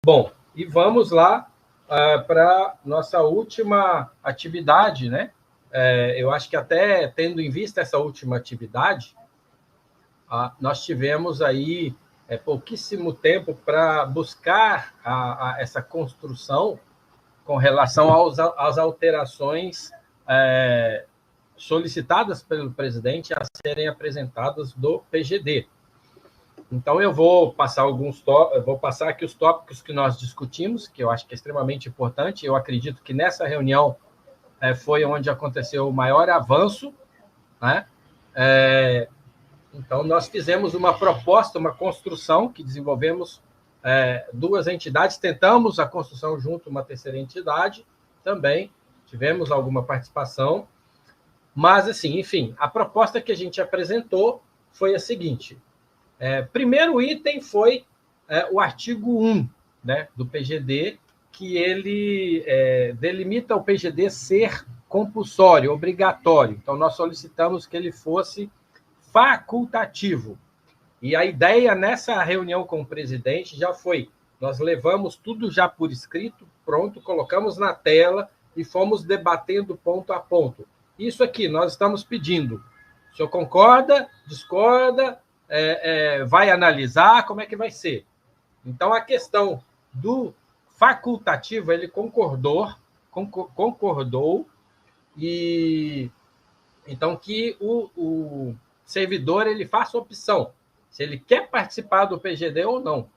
Bom, e vamos lá para nossa última atividade, né? Eu acho que até tendo em vista essa última atividade, nós tivemos aí pouquíssimo tempo para buscar essa construção com relação às alterações solicitadas pelo presidente a serem apresentadas do PGD. Então, eu vou passar aqui os tópicos que nós discutimos, que eu acho que é extremamente importante. Eu acredito que nessa reunião foi onde aconteceu o maior avanço, né? Então, nós fizemos uma proposta, uma construção, que desenvolvemos duas entidades, tentamos a construção junto a uma terceira entidade, também tivemos alguma participação, mas, assim, enfim, a proposta que a gente apresentou foi a seguinte. Primeiro item foi o artigo 1, né, do PGD, que ele delimita o PGD ser compulsório, obrigatório. Então, nós solicitamos que ele fosse facultativo. E a ideia nessa reunião com o presidente já foi, nós levamos tudo já por escrito, pronto, colocamos na tela e fomos debatendo ponto a ponto. Isso aqui, nós estamos pedindo. O senhor concorda, discorda, vai analisar, como é que vai ser? Então, a questão do facultativo, ele concordou, e então que o servidor ele faça opção, se ele quer participar do PGD ou não.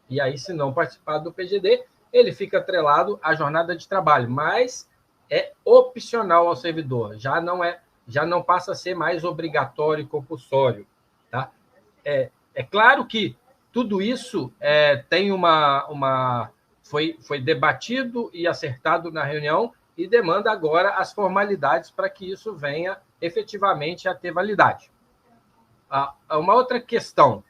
E aí, se não participar do PGD, ele fica atrelado à jornada de trabalho, mas é opcional ao servidor, já não passa a ser mais obrigatório e compulsório, tá? É claro que tudo isso tem foi debatido e acertado na reunião e demanda agora as formalidades para que isso venha efetivamente a ter validade. Uma outra questão.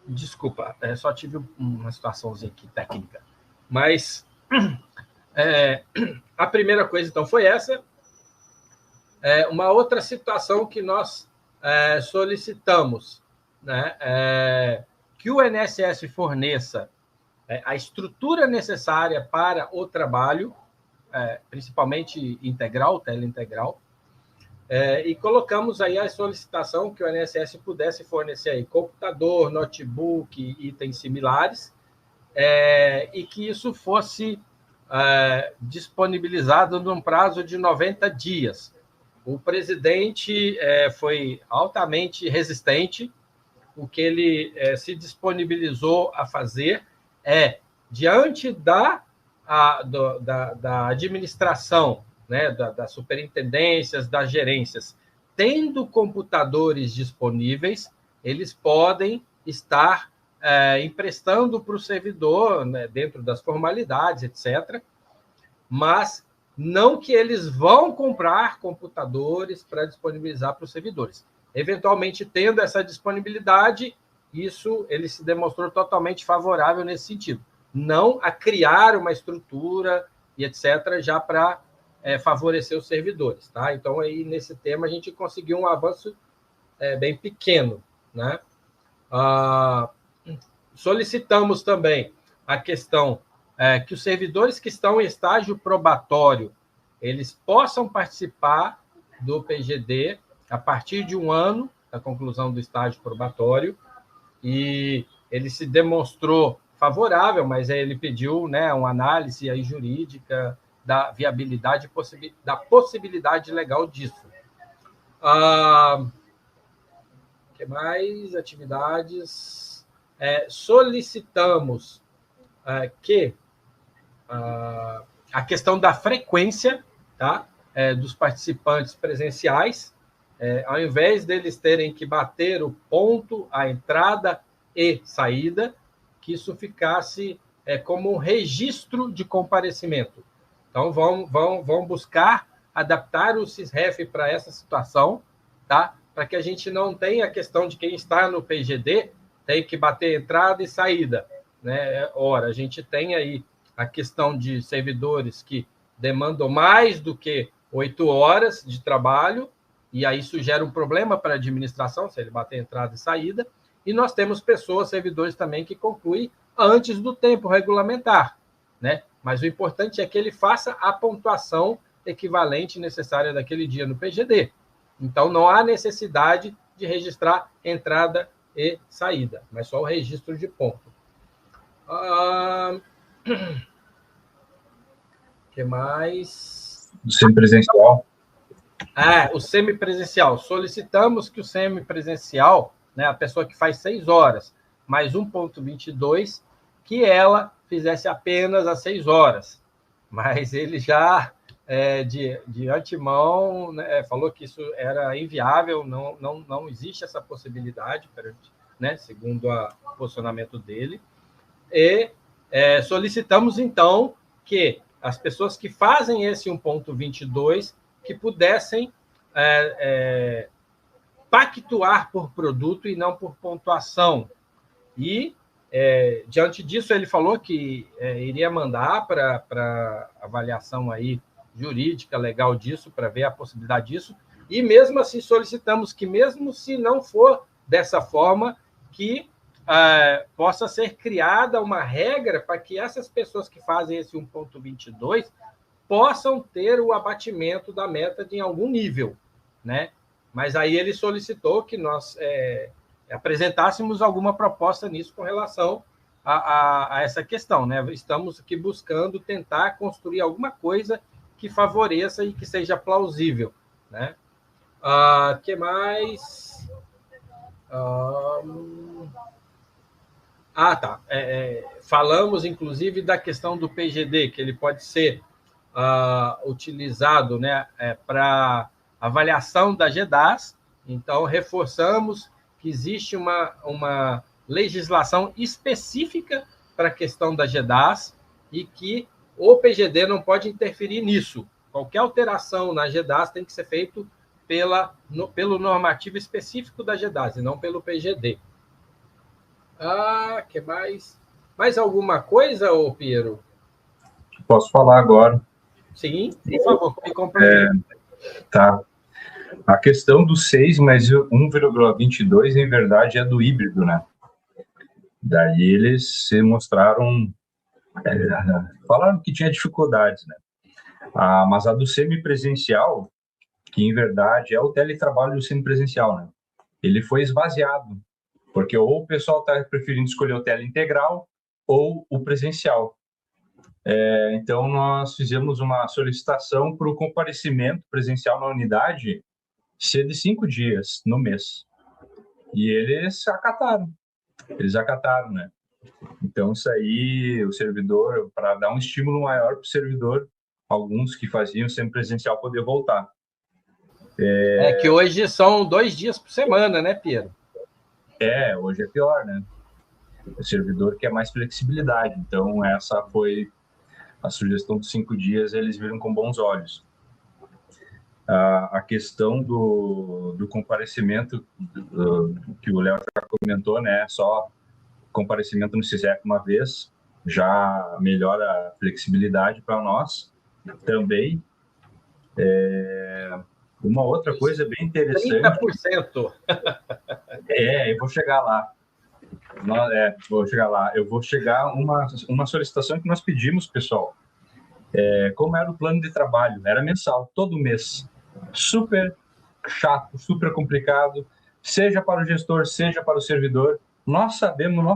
Desculpa, só tive uma situaçãozinha aqui técnica. Mas a primeira coisa, então, foi essa. Uma outra situação que nós solicitamos, né, que o INSS forneça a estrutura necessária para o trabalho, principalmente integral, teleintegral, e colocamos aí a solicitação que o INSS pudesse fornecer aí computador, notebook, itens similares, e que isso fosse disponibilizado num prazo de 90 dias. O presidente foi altamente resistente. O que ele se disponibilizou a fazer diante da administração, né, das superintendências, das gerências, tendo computadores disponíveis, eles podem estar emprestando para o servidor, né, dentro das formalidades, etc., mas não que eles vão comprar computadores para disponibilizar para os servidores. Eventualmente, tendo essa disponibilidade, isso ele se demonstrou totalmente favorável nesse sentido. Não a criar uma estrutura e etc., já para favorecer os servidores. Tá? Então, aí, nesse tema, a gente conseguiu um avanço bem pequeno. Né? Solicitamos também a questão que os servidores que estão em estágio probatório eles possam participar do PGD a partir de 1 ano da conclusão do estágio probatório, e ele se demonstrou favorável, mas aí ele pediu, né, uma análise aí jurídica da viabilidade, da possibilidade legal disso. Que mais? Atividades. Solicitamos que a questão da frequência, tá, dos participantes presenciais, ao invés deles terem que bater o ponto, a entrada e saída, que isso ficasse como um registro de comparecimento. Então, vão buscar adaptar o SISREF para essa situação, tá? Para que a gente não tenha a questão de quem está no PGD tem que bater entrada e saída, né? Ora, a gente tem aí a questão de servidores que demandam mais do que 8 horas de trabalho, e aí isso gera um problema para a administração, se ele bater entrada e saída, e nós temos pessoas, servidores também, que concluem antes do tempo regulamentar, né? Mas o importante é que ele faça a pontuação equivalente necessária daquele dia no PGD. Então, não há necessidade de registrar entrada e saída, mas só o registro de ponto. Que mais? Do semipresencial. O semipresencial. Solicitamos que o semipresencial, né, a pessoa que faz 6 horas, mais 1,22, que ela fizesse apenas as 6 horas. Mas ele já, de antemão, né, falou que isso era inviável, não existe essa possibilidade, né, segundo o posicionamento dele. E solicitamos, então, que as pessoas que fazem esse 1,22 que pudessem pactuar por produto e não por pontuação. E, diante disso, ele falou que iria mandar para avaliação aí jurídica, legal disso, para ver a possibilidade disso. E, mesmo assim, solicitamos que, mesmo se não for dessa forma, que possa ser criada uma regra para que essas pessoas que fazem esse 1,22 possam ter o abatimento da meta em algum nível, né? Mas aí ele solicitou que nós apresentássemos alguma proposta nisso com relação a essa questão, né? Estamos aqui buscando tentar construir alguma coisa que favoreça e que seja plausível, né? Que mais? Tá. Falamos, inclusive, da questão do PGD, que ele pode ser utilizado, né, para avaliação da GEDAS. Então, reforçamos que existe uma legislação específica para a questão da GEDAS e que o PGD não pode interferir nisso. Qualquer alteração na GEDAS tem que ser feito pelo normativo específico da GEDAS e não pelo PGD. Que mais? Mais alguma coisa, Piero? Posso falar agora. Sim, por favor, me complemente. Tá. A questão do 6 mais 1,22, em verdade, é do híbrido, né? Daí eles se mostraram... falaram que tinha dificuldades, né? Mas a do semipresencial, que em verdade é o teletrabalho do semipresencial, né? Ele foi esvaziado, porque ou o pessoal está preferindo escolher o teleintegral ou o presencial. Então, nós fizemos uma solicitação para o comparecimento presencial na unidade ser de 5 dias no mês. E eles acataram, né? Então, isso aí, o servidor, para dar um estímulo maior para o servidor, alguns que faziam semipresencial poder voltar. Que hoje são 2 dias por semana, né, Piero? Hoje é pior, né? O servidor quer mais flexibilidade. Então, essa foi a sugestão dos 5 dias, eles viram com bons olhos. A questão do comparecimento, que o Léo já comentou, né? Só comparecimento no CISEC uma vez, já melhora a flexibilidade para nós também. Uma outra coisa bem interessante... 30%. Eu vou chegar lá. Eu vou chegar uma solicitação que nós pedimos, pessoal. Como era o plano de trabalho? Era mensal, todo mês. Super chato, super complicado, seja para o gestor, seja para o servidor. Nós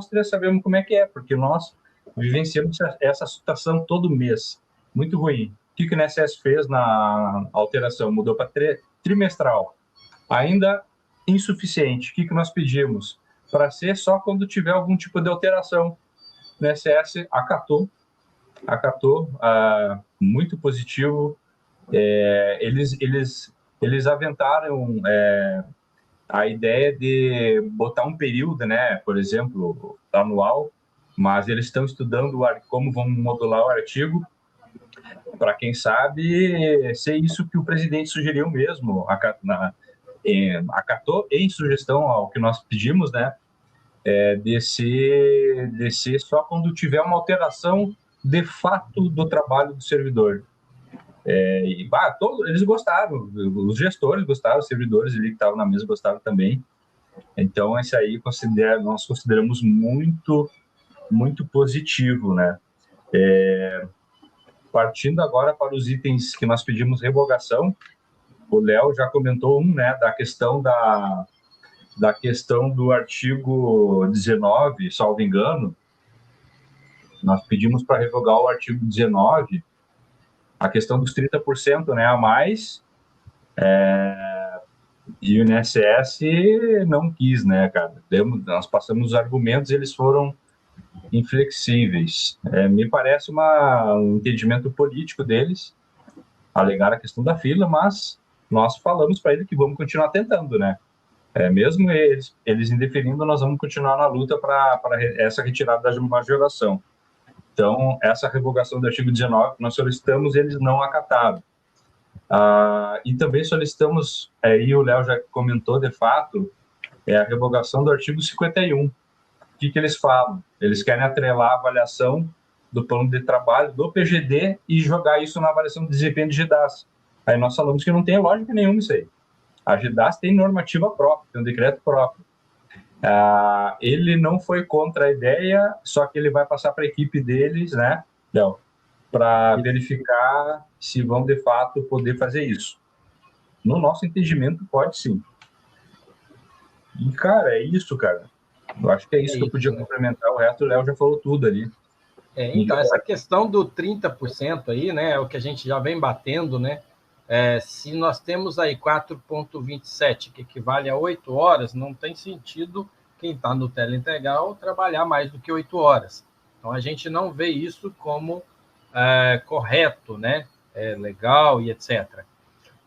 três sabemos como é que é, porque nós vivenciamos essa situação todo mês. Muito ruim. O que o INSS fez na alteração? Mudou para trimestral. Ainda insuficiente. O que nós pedimos? Para ser só quando tiver algum tipo de alteração. O INSS acatou, muito positivo. Eles aventaram a ideia de botar um período, né, por exemplo, anual, mas eles estão estudando como vão modular o artigo, para quem sabe ser isso que o presidente sugeriu mesmo, acatou em sugestão ao que nós pedimos, né, de ser só quando tiver uma alteração de fato do trabalho do servidor. Eles gostaram, os gestores gostaram, os servidores ali que estavam na mesa gostaram também. Então, esse aí nós consideramos muito, muito positivo, né? Partindo agora para os itens que nós pedimos revogação, o Léo já comentou né, da questão do artigo 19, salvo engano. Nós pedimos para revogar o artigo 19, a questão dos 30%, né, a mais, e o INSS não quis, né, cara? Nós passamos os argumentos e eles foram inflexíveis. Me parece um entendimento político deles, alegar a questão da fila, mas nós falamos para ele que vamos continuar tentando, né? Mesmo eles indeferindo, nós vamos continuar na luta para essa retirada da majoração. Então, essa revogação do artigo 19 que nós solicitamos, eles não acataram. E também solicitamos, e o Léo já comentou de fato, a revogação do artigo 51. O que eles falam? Eles querem atrelar a avaliação do plano de trabalho do PGD e jogar isso na avaliação de desempenho de GIDAS. Aí nós falamos que não tem lógica nenhuma isso aí. A GIDAS tem normativa própria, tem um decreto próprio. Ele não foi contra a ideia, só que ele vai passar para a equipe deles, né, Léo, para verificar se vão, de fato, poder fazer isso. No nosso entendimento, pode sim. E, cara, é isso, cara. Eu acho que é isso que eu podia complementar. O resto, o Léo já falou tudo ali. Então, essa questão do 30% aí, né, é o que a gente já vem batendo, né? Se nós temos aí 4,27, que equivale a 8 horas, não tem sentido quem está no teleintegral trabalhar mais do que 8 horas. Então, a gente não vê isso como correto, né? Legal e etc.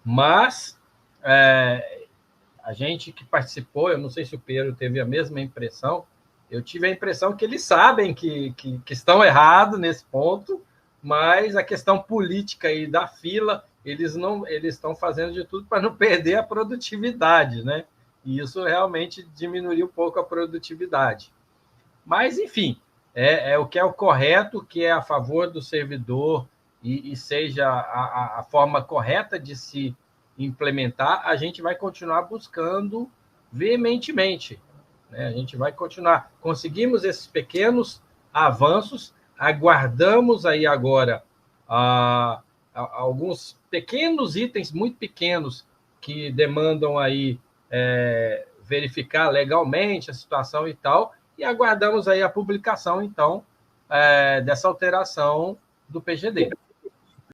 Mas a gente que participou, eu não sei se o Pedro teve a mesma impressão, eu tive a impressão que eles sabem que estão errados nesse ponto, mas a questão política aí da fila, eles estão fazendo de tudo para não perder a produtividade, né? E isso realmente diminuiu um pouco a produtividade. Mas, enfim, o que é o correto, o que é a favor do servidor e seja a forma correta de se implementar, a gente vai continuar buscando veementemente. A gente vai continuar. Conseguimos esses pequenos avanços, aguardamos aí agora alguns pequenos itens, muito pequenos, que demandam aí verificar legalmente a situação e tal, e aguardamos aí a publicação, então, dessa alteração do PGD.